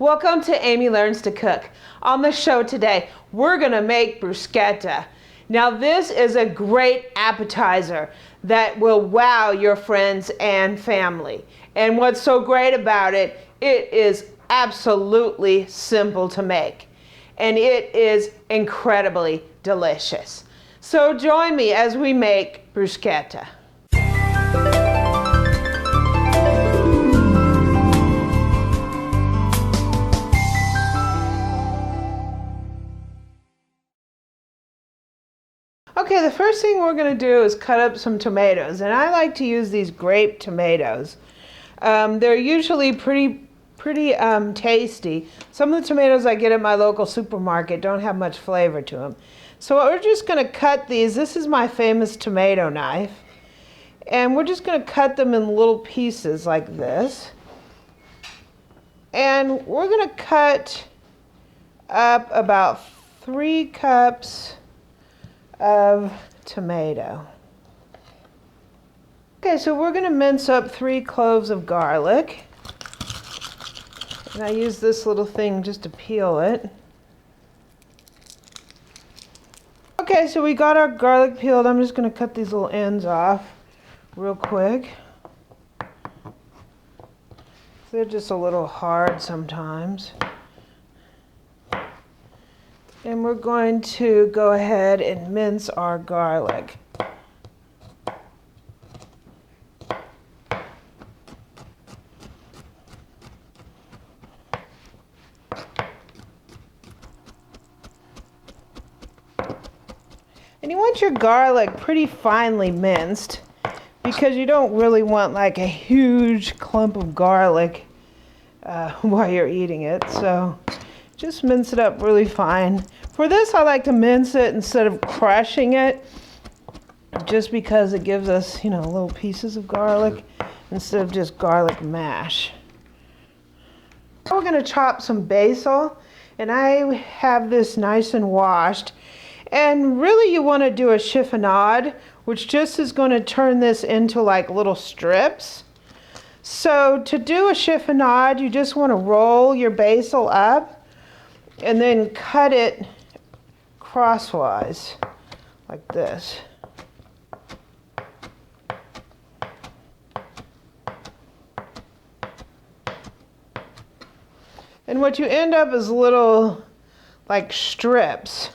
Welcome to Amy Learns to Cook. On the show today, we're gonna make bruschetta. Now this is a great appetizer that will wow your friends and family. And what's so great about it, it is absolutely simple to make. And it is incredibly delicious. So join me as we make bruschetta. Okay, the first thing we're going to do is cut up some tomatoes, and I like to use these grape tomatoes. They're usually pretty tasty. Some of the tomatoes I get at my local supermarket don't have much flavor to them. So we're just going to cut these. This is my famous tomato knife, and we're just going to cut them in little pieces like this. And we're going to cut up about 3 cups of tomato. Okay, so we're going to mince up 3 cloves of garlic. And I use this little thing just to peel it. Okay, so we got our garlic peeled. I'm just going to cut these little ends off real quick. They're just a little hard sometimes. And we're going to go ahead and mince our garlic. And you want your garlic pretty finely minced because you don't really want like a huge clump of garlic while you're eating it. So just mince it up really fine. For this, I like to mince it instead of crushing it, just because it gives us, little pieces of garlic instead of just garlic mash. We're going to chop some basil, and I have this nice and washed. And really, you want to do a chiffonade, which just is going to turn this into like little strips. So to do a chiffonade, you just want to roll your basil up and then cut it crosswise like this. And what you end up is little like strips.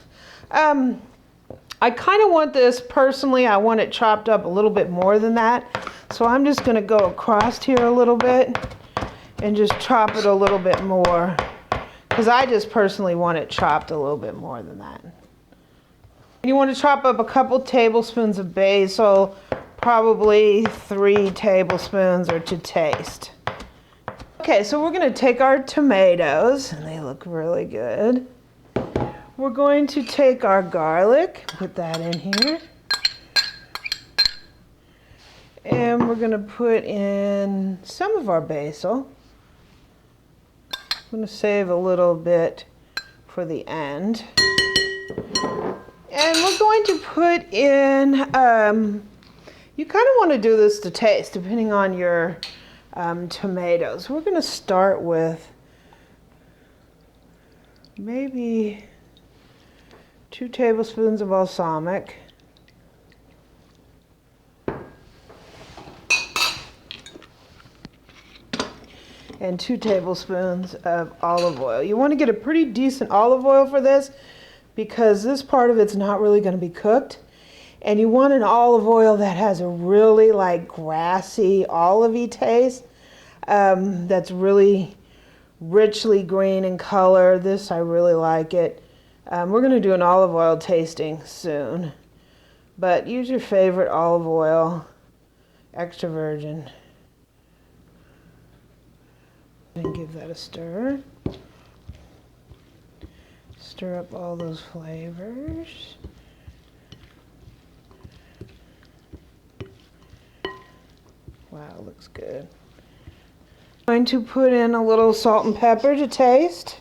I kind of want this, personally, I want it chopped up a little bit more than that. So I'm just going to go across here a little bit and just chop it a little bit more, because I just personally want it chopped a little bit more than that. You want to chop up a couple tablespoons of basil, probably 3 tablespoons or to taste. Okay, so we're going to take our tomatoes, and they look really good. We're going to take our garlic, put that in here. And we're going to put in some of our basil. I'm going to save a little bit for the end. And we're going to put in, you kind of want to do this to taste, depending on your tomatoes. We're going to start with maybe 2 tablespoons of balsamic. And 2 tablespoons of olive oil. You want to get a pretty decent olive oil for this, because this part of it's not really going to be cooked. And you want an olive oil that has a really like grassy, olivey taste. That's really richly green in color. This, I really like it. We're going to do an olive oil tasting soon. But use your favorite olive oil, extra virgin. And give that a stir. Stir up all those flavors. Wow, looks good. I'm going to put in a little salt and pepper to taste.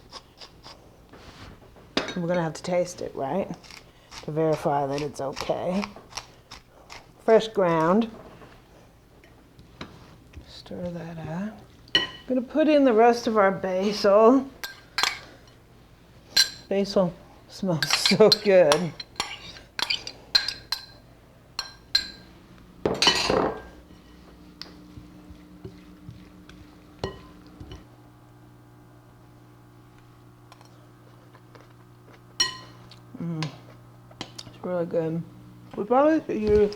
We're going to have to taste it, right? To verify that it's okay. Fresh ground. Stir that up. I'm gonna put in the rest of our basil. Basil smells so good. It's really good. We probably could use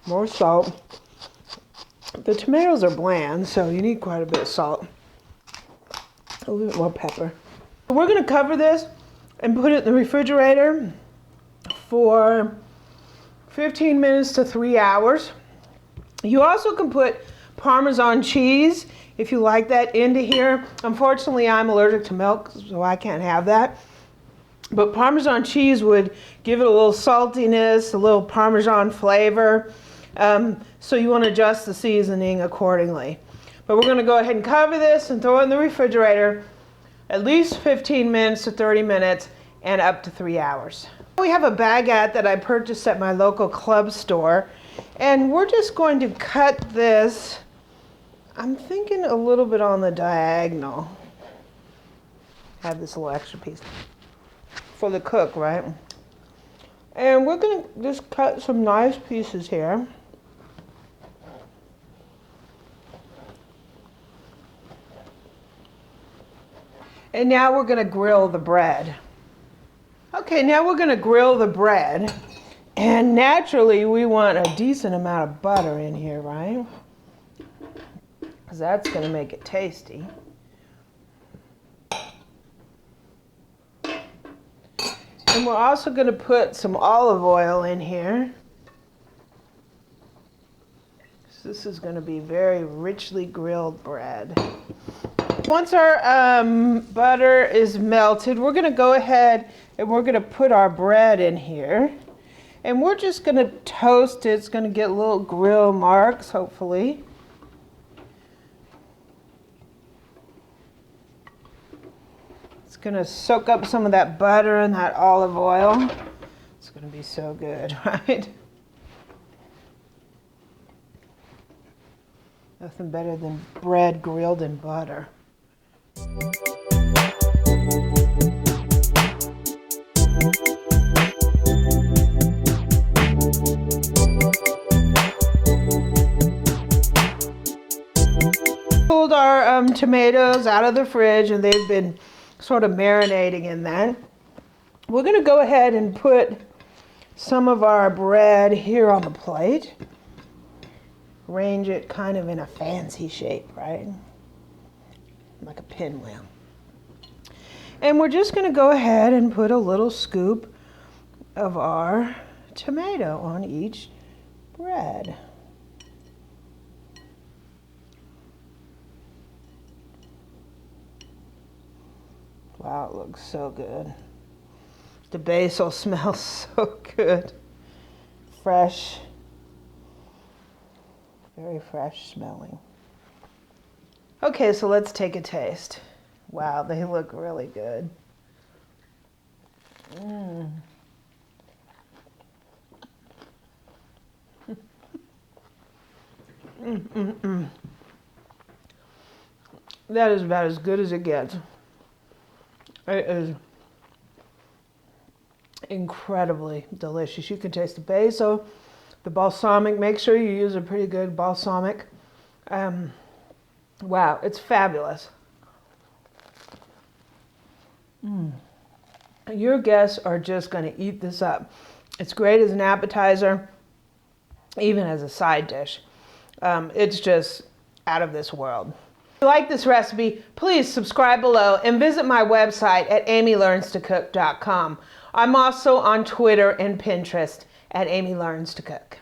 more salt. The tomatoes are bland, so you need quite a bit of salt. A little bit more pepper. We're gonna cover this and put it in the refrigerator for 15 minutes to 3 hours. You also can put Parmesan cheese, if you like that, into here. Unfortunately, I'm allergic to milk, so I can't have that. But Parmesan cheese would give it a little saltiness, a little Parmesan flavor. So you want to adjust the seasoning accordingly. But we're going to go ahead and cover this and throw it in the refrigerator at least 15 minutes to 30 minutes and up to 3 hours. We have a baguette that I purchased at my local club store, and we're just going to cut this, I'm thinking a little bit on the diagonal. Have this little extra piece for the cook, right? And we're going to just cut some nice pieces here. And now we're going to grill the bread. Okay, now we're going to grill the bread. And naturally, we want a decent amount of butter in here, right? Because that's going to make it tasty. And we're also going to put some olive oil in here. So this is going to be very richly grilled bread. Once our butter is melted, we're going to go ahead and we're going to put our bread in here. And we're just going to toast it. It's going to get little grill marks, hopefully. It's going to soak up some of that butter and that olive oil. It's going to be so good, right? Nothing better than bread grilled in butter. Pulled our tomatoes out of the fridge, and they've been sort of marinating in that. We're going to go ahead and put some of our bread here on the plate. Arrange it kind of in a fancy shape, right? Like a pinwheel. And we're just going to go ahead and put a little scoop of our tomato on each bread. Wow, it looks so good. The basil smells so good. Fresh. Very fresh smelling. Okay, so let's take a taste. Wow, they look really good. That is about as good as it gets. It is incredibly delicious. You can taste the basil, the balsamic. Make sure you use a pretty good balsamic. Wow, it's fabulous. Your guests are just going to eat this up. It's great as an appetizer, even as a side dish. It's just out of this world. If you like this recipe, please subscribe below and visit my website at amylearnstocook.com. I'm also on Twitter and Pinterest at Amy Learns to Cook.